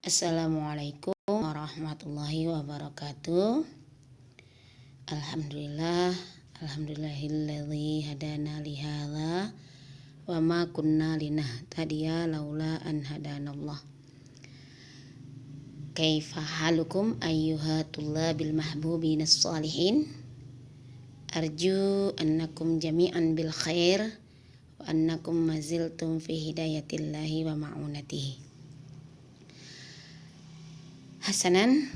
Assalamualaikum warahmatullahi wabarakatuh. Alhamdulillahilladzi hadana lihadza wa ma kunna linahtadiya laula an hadanallah. Kaifa halukum ayyuha tullabil mahbubinas shalihin? Arju annakum jami'an bil khair wa annakum maziltum fi hidayatillahi wa ma'unatihi. Hasanan,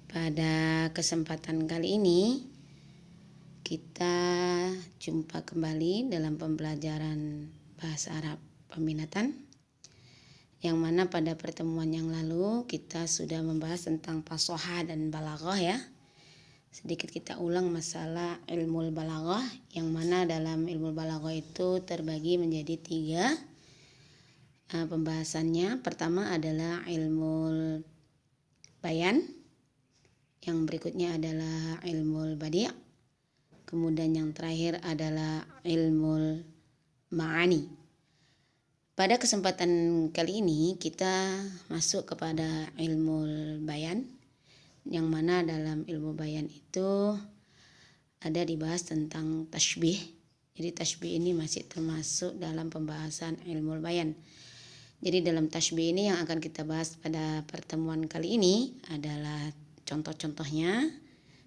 pada kesempatan kali ini kita jumpa kembali dalam pembelajaran bahasa Arab peminatan, yang mana pada pertemuan yang lalu kita sudah membahas tentang fasohah dan balaghah ya. Sedikit kita ulang masalah ilmu balaghah, yang mana dalam ilmu balaghah itu terbagi menjadi 3 pembahasannya. Pertama adalah ilmu bayan, yang berikutnya adalah ilmu badi', kemudian yang terakhir adalah ilmu ma'ani. Pada kesempatan kali ini kita masuk kepada ilmu bayan, yang mana dalam ilmu bayan itu ada dibahas tentang tashbih. Jadi tashbih ini masih termasuk dalam pembahasan ilmu bayan. Jadi dalam tashbih ini yang akan kita bahas pada pertemuan kali ini adalah contoh-contohnya,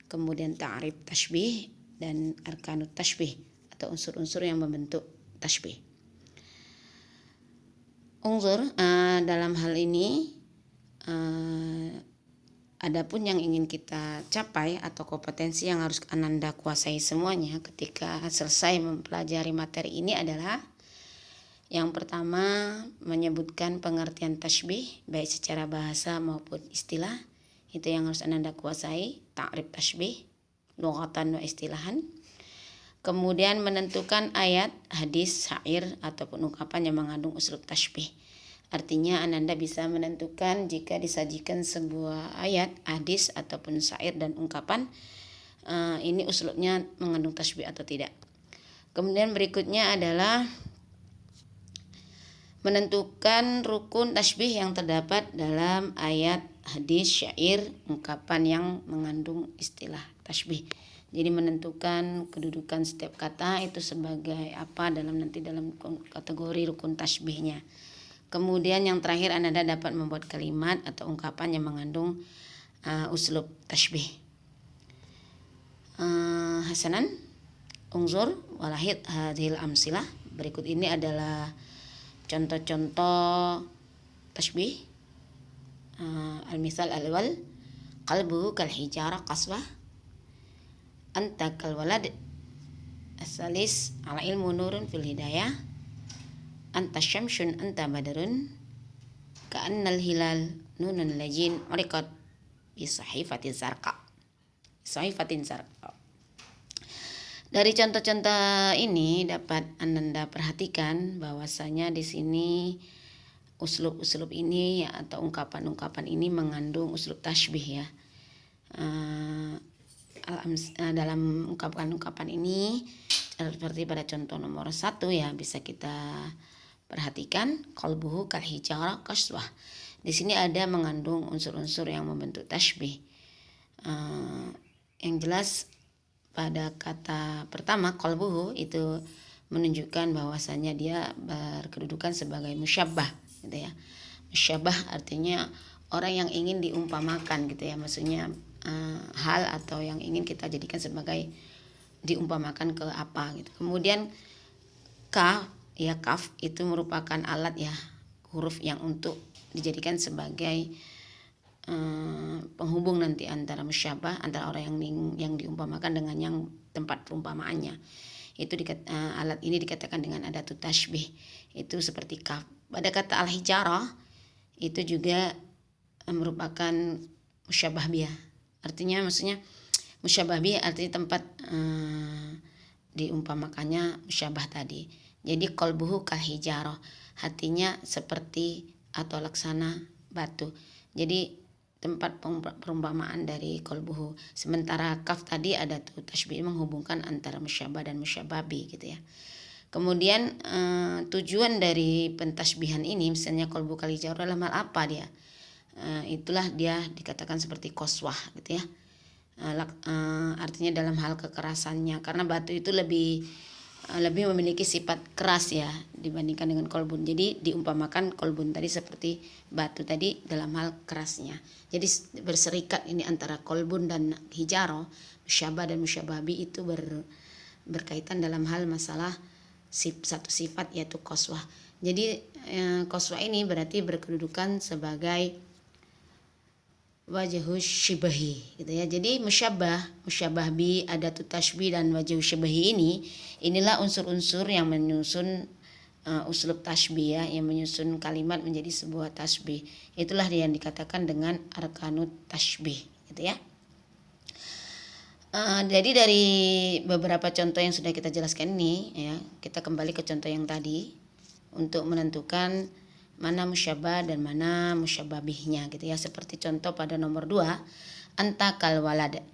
kemudian ta'rif tashbih dan arkanut tashbih atau unsur-unsur yang membentuk tashbih. Dalam hal ini adapun yang ingin kita capai atau kompetensi yang harus Ananda kuasai semuanya ketika selesai mempelajari materi ini adalah: yang pertama, menyebutkan pengertian tashbih baik secara bahasa maupun istilah. Itu yang harus Ananda kuasai, ta'rif tashbih lughatan wa istilahan. Kemudian menentukan ayat, hadis, syair ataupun ungkapan yang mengandung uslub tashbih. Artinya Ananda bisa menentukan jika disajikan sebuah ayat, hadis ataupun syair dan ungkapan, ini uslubnya mengandung tashbih atau tidak. Kemudian berikutnya adalah menentukan rukun tashbih yang terdapat dalam ayat, hadis, syair, ungkapan yang mengandung istilah tashbih. Jadi menentukan kedudukan setiap kata itu sebagai apa dalam kategori rukun tashbihnya. Kemudian yang terakhir Anda dapat membuat kalimat atau ungkapan yang mengandung uslub tashbih. Hasanan, unzur walahid hadhil amsilah. Berikut ini adalah contoh-contoh tashbih. Al-misal al-awwal, qalbu kal hijarah qaswah, anta kal walad. As-salis, ala ilmu nurun fil hidayah, anta syamsun anta badrun, ka'annal hilal nunun lajin uriqat bi sahifatin zarqa. Dari contoh-contoh ini dapat Anda perhatikan bahwasanya di sini uslub-uslub ini atau ungkapan-ungkapan ini mengandung uslub tashbih ya. Dalam ungkapan-ungkapan ini seperti pada contoh nomor 1 ya, bisa kita perhatikan qalbuhu kal hijarah qaswah. Di sini ada mengandung unsur-unsur yang membentuk tashbih. Yang jelas pada kata pertama qalbuhu itu menunjukkan bahwasanya dia berkedudukan sebagai musyabbah gitu ya. Musyabbah artinya orang yang ingin diumpamakan gitu ya, maksudnya hal atau yang ingin kita jadikan sebagai diumpamakan ke apa gitu. Kemudian kaf itu merupakan alat ya, huruf yang untuk dijadikan sebagai penghubung nanti antara musyabbah, antara orang yang diumpamakan dengan yang tempat perumpamaannya. Itu alat ini dikatakan dengan adatut tashbih. Itu seperti kaf. Pada kata al-hijarah itu juga merupakan musyabbah bih. Artinya maksudnya musyabbah bih artinya tempat diumpamakannya musyabbah tadi. Jadi qalbuhu kal hijarah, hatinya seperti atau laksana batu. Jadi tempat perumpamaan dari qalbuhu. Sementara kaf tadi ada tuh tashbih menghubungkan antara musyabbah dan musyababi gitu ya. Kemudian tujuan dari pentashbihan ini, misalnya qalbu kal hijarah dalam hal apa dia? itulah dia dikatakan seperti qaswah gitu ya. Artinya dalam hal kekerasannya, karena batu itu lebih memiliki sifat keras ya dibandingkan dengan kolbun. Jadi diumpamakan kolbun tadi seperti batu tadi dalam hal kerasnya. Jadi berserikat ini antara kolbun dan hijaro, musyabah dan musyabah itu berkaitan dalam hal masalah satu sifat yaitu qaswah. Jadi qaswah ini berarti berkedudukan sebagai wajhu syibahi gitu ya. Jadi musyabah bi, adatu tashbih dan wajhu syibahi inilah unsur-unsur yang menyusun uslub tashbih ya, yang menyusun kalimat menjadi sebuah tashbih. Itulah yang dikatakan dengan arkanut tashbih gitu ya. Jadi dari beberapa contoh yang sudah kita jelaskan ini ya, kita kembali ke contoh yang tadi untuk menentukan mana musyabah dan mana musyabah bihnya gitu ya. Seperti contoh pada nomor 2, anta kal walad.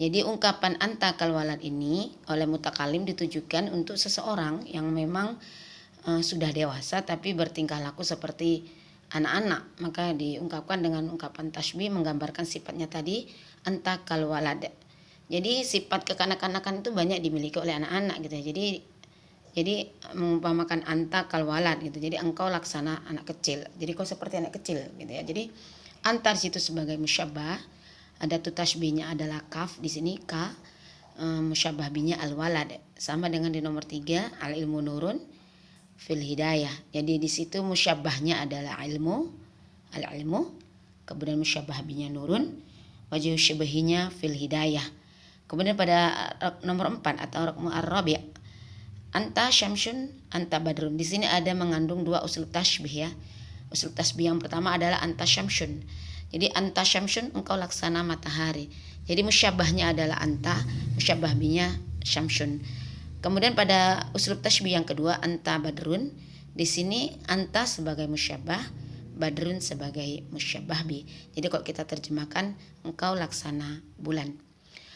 Jadi ungkapan anta kal walad ini oleh mutakalim ditujukan untuk seseorang yang memang sudah dewasa tapi bertingkah laku seperti anak-anak, maka diungkapkan dengan ungkapan tashbih menggambarkan sifatnya tadi, anta kal walad. Jadi sifat kekanak-kanakan itu banyak dimiliki oleh anak-anak gitu ya. Jadi mengumpamakan anta kal walad gitu. Jadi engkau laksana anak kecil. Jadi kau seperti anak kecil gitu ya. Jadi antar situ sebagai musyabah, ada tu tasbihnya adalah kaf di sini ka, musyabah binya al walad. Sama dengan di nomor 3 al ilmu nurun fil hidayah. Jadi di situ musyabahnya adalah ilmu, al ilmu, kemudian musyabah binya nurun, wajhu syabahinya fil hidayah. Kemudian pada nomor 4 atau raqmu ar-rabi', anta syamsun, anta badrun. Di sini ada mengandung 2 uslub tasbih ya. Uslub tasbih yang pertama adalah anta syamsun. Jadi anta syamsun, engkau laksana matahari. Jadi musyabahnya adalah anta, musyabah binya syamsun. Kemudian pada uslub tasbih yang kedua anta badrun. Di sini anta sebagai musyabah, badrun sebagai musyabah bi. Jadi kalau kita terjemahkan engkau laksana bulan.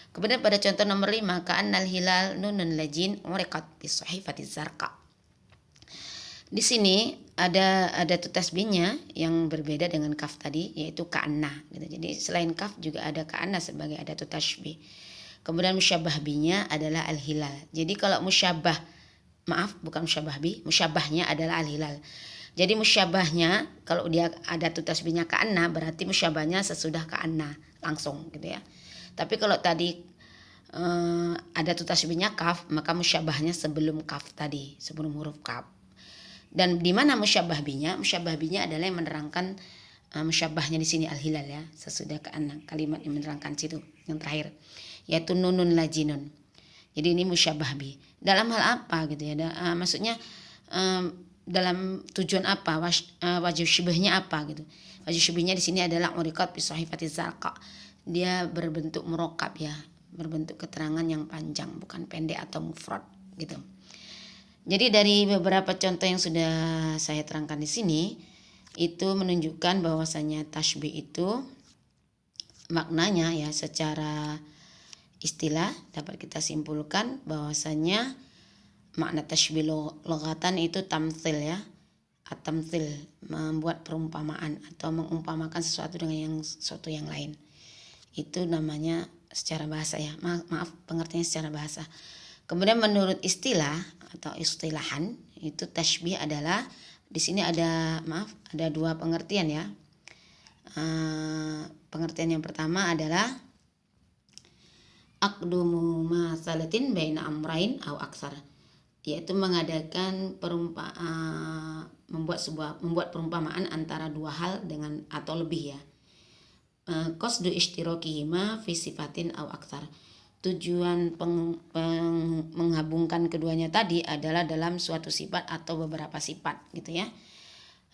Kemudian pada contoh nomor 5, ka'annal hilal nunun lajin uriqat bi sahifati zarqa. Di sini ada tu tasbihnya yang berbeda dengan kaf tadi, yaitu ka'anna gitu. Jadi selain kaf juga ada ka'anna sebagai ada tu tasbih. Kemudian musyabah binya adalah al-hilal. Jadi kalau musyabah, bukan musyabah bi, musyabahnya adalah al-hilal. Jadi musyabahnya kalau dia ada tu tasbihnya ka'anna, berarti musyabahnya sesudah ka'anna langsung gitu ya. Tapi kalau tadi ada tu tasbihnya kaf, maka musyabahnya sebelum kaf tadi, sebelum huruf kaf. Dan di mana musyabah binya? Musyabah binya adalah yang menerangkan musyabahnya di sini al-hilal ya, sesudah ka'anna, kalimat yang menerangkan situ yang terakhir, yaitu nunun lajinun. Jadi ini musyabah bi. Dalam hal apa gitu ya? Maksudnya dalam tujuan apa? Wajib syibahnya apa gitu? Wajib syibahnya di sini adalah uriqat bi sahifati zarqa. Dia berbentuk murokab ya, berbentuk keterangan yang panjang, bukan pendek atau mufrad gitu. Jadi dari beberapa contoh yang sudah saya terangkan di sini, itu menunjukkan bahwasanya tasbih itu maknanya ya secara istilah dapat kita simpulkan bahwasanya makna tasbih loghatan itu tamtsil ya, at-tamtsil, membuat perumpamaan atau mengumpamakan sesuatu dengan sesuatu yang lain. Itu namanya secara bahasa ya, maaf pengertiannya secara bahasa. Kemudian menurut istilah atau istilahan itu tasbih adalah di sini ada 2 pengertian ya. Pengertian yang pertama adalah aqdumu masalatin baina amrain au aksar, yaitu mengadakan membuat perumpamaan antara 2 hal dengan atau lebih ya. Qasdu ishtirakihima fi sifatin au aktsar. Tujuan menggabungkan keduanya tadi adalah dalam suatu sifat atau beberapa sifat gitu ya.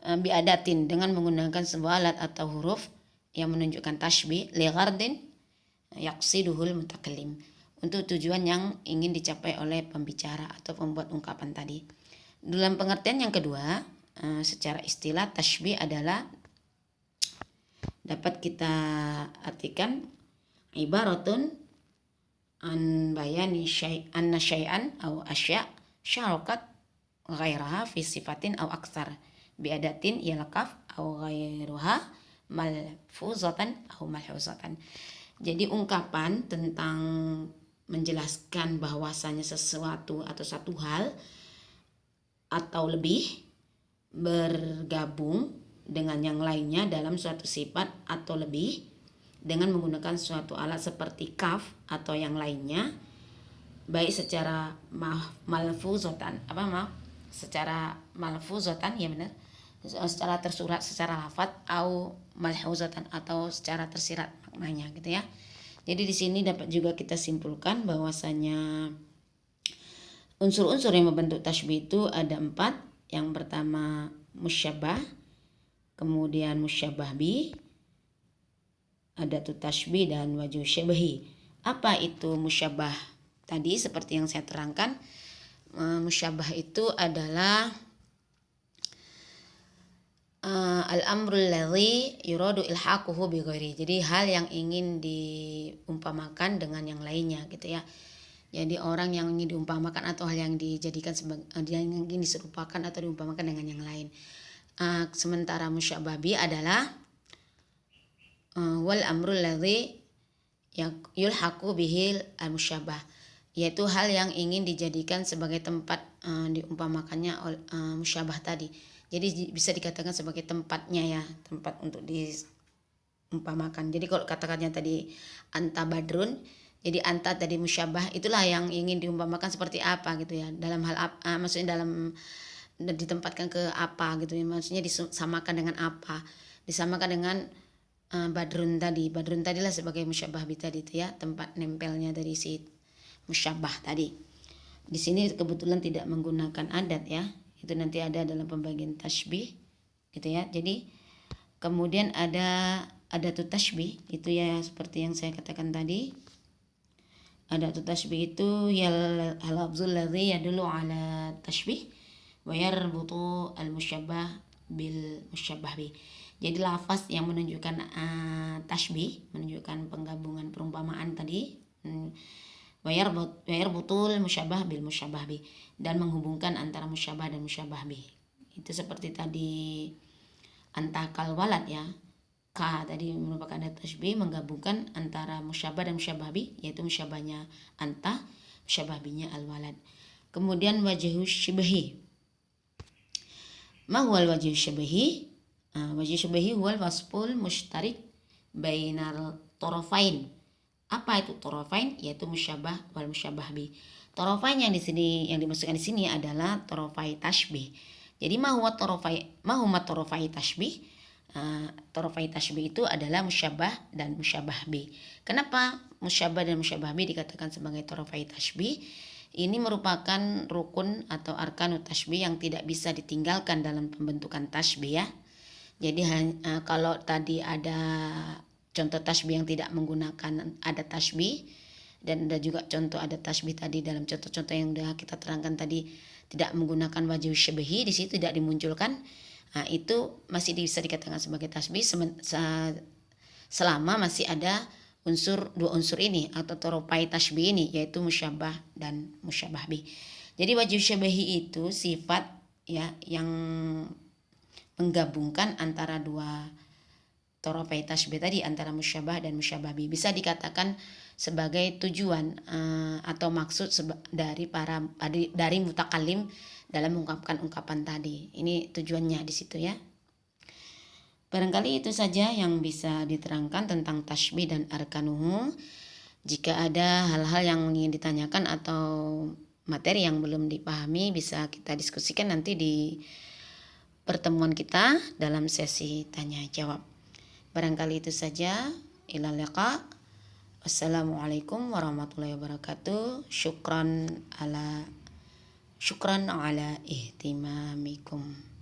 Biadatin, dengan menggunakan sebuah alat atau huruf yang menunjukkan tasbih, li ghardin yaqsiduhul mutakallim, untuk tujuan yang ingin dicapai oleh pembicara atau pembuat ungkapan tadi. Dalam pengertian yang kedua, secara istilah tasbih adalah dapat kita artikan ibaratun an bayani anna syai'an aw asya' syarakat ghairaha fi sifatin aw aksar biadatin yalqaf aw ghairuha malfuzatan atau malhuzatan. Jadi ungkapan tentang menjelaskan bahwasanya sesuatu atau satu hal atau lebih bergabung dengan yang lainnya dalam suatu sifat atau lebih dengan menggunakan suatu alat seperti kaf atau yang lainnya, baik secara malfuzatan secara malfuzatan, ya benar, secara tersurat secara lafaz, atau malhuzatan atau secara tersirat maknanya gitu ya. Jadi di sini dapat juga kita simpulkan bahwasanya unsur-unsur yang membentuk tasbih itu ada 4. Yang pertama musyabbah, kemudian musyabbah bi, adatu tasbih, dan wajhu syabahi. Apa itu musyabbah? Tadi seperti yang saya terangkan, musyabbah itu adalah al-amrul ladzi yuradu ilhaquhu bi ghairi. Jadi hal yang ingin diumpamakan dengan yang lainnya gitu ya. Jadi orang yang ingin diumpamakan atau hal yang dijadikan sebagai yang ingin diserupakan atau diumpamakan dengan yang lain. Sementara musyabbah bi adalah wal amrul ladzi yulhaqu bihil al-musyabbah, yaitu hal yang ingin dijadikan sebagai tempat diumpamakannya musyabbah tadi. Jadi bisa dikatakan sebagai tempatnya ya, tempat untuk diumpamakan. Jadi kalau katakannya tadi anta badrun, jadi anta tadi musyabbah, itulah yang ingin diumpamakan seperti apa gitu ya. Dalam hal maksudnya dalam ditempatkan ke apa gitu ya. Maksudnya disamakan dengan apa? Disamakan dengan badrun tadi. Badrun tadilah sebagai musyabbah bi tadi itu ya, tempat nempelnya dari si musyabbah tadi. Di sini kebetulan tidak menggunakan adat ya. Itu nanti ada dalam pembagian tasbih gitu ya. Jadi kemudian ada adatu tasbih itu ya, seperti yang saya katakan tadi. Adatu tasbih itu yal lafzul ladzi yadullu ala tasbih wa yarbutu al musyabbah bil musyabbah bi. Jadi lafaz yang menunjukkan tasbih, menunjukkan penggabungan perumpamaan tadi, wa yarbutul musyabbah bil musyabbah bi, dan menghubungkan antara musyabbah dan musyabbah bi. Itu seperti tadi antakal walad ya. Ka tadi merupakan adat tasbih menggabungkan antara musyabbah dan musyabbah bi, yaitu musyabbahnya anta, musyabbah binya al walad. Kemudian wajhu syibahi. Ma huwal wajhu syibahi? Wajhu syibahi huwal wasful mushtarik bainal tarafain. Apa itu tarafain? Yaitu musyabbah wal musyabbah bi. Tarafain yang di sini, yang dimasukkan di sini adalah tarafai tasbih. Jadi ma huma tarafai tasbih? Tarafai tasbih itu adalah musyabbah dan musyabbah bi. Kenapa musyabbah dan musyabbah bi dikatakan sebagai tarafai tasbih? Ini merupakan rukun atau arkanut tasbih yang tidak bisa ditinggalkan dalam pembentukan tasbih ya. Jadi kalau tadi ada contoh tasbih yang tidak menggunakan adat tasbih, dan ada juga contoh adat tasbih tadi dalam contoh-contoh yang sudah kita terangkan tadi tidak menggunakan wajhu syabahi, di situ tidak dimunculkan. Itu masih bisa dikatakan sebagai tasbih selama masih ada dua unsur ini atau toropai tasbih ini, yaitu musyabbah dan musyabbah bi. Jadi wajhu syabahi itu sifat ya yang menggabungkan antara dua toropai tasbih tadi, antara musyabbah dan musyabbah bi. Bisa dikatakan sebagai tujuan atau maksud dari mutakallim dalam mengungkapkan ungkapan tadi. Ini tujuannya di situ ya. Barangkali itu saja yang bisa diterangkan tentang tasbih dan arkanuhu. Jika ada hal-hal yang ingin ditanyakan atau materi yang belum dipahami, bisa kita diskusikan nanti di pertemuan kita dalam sesi tanya jawab. Barangkali itu saja. Ilal liqa. Wassalamualaikum warahmatullahi wabarakatuh. Syukran ala ihtimamikum.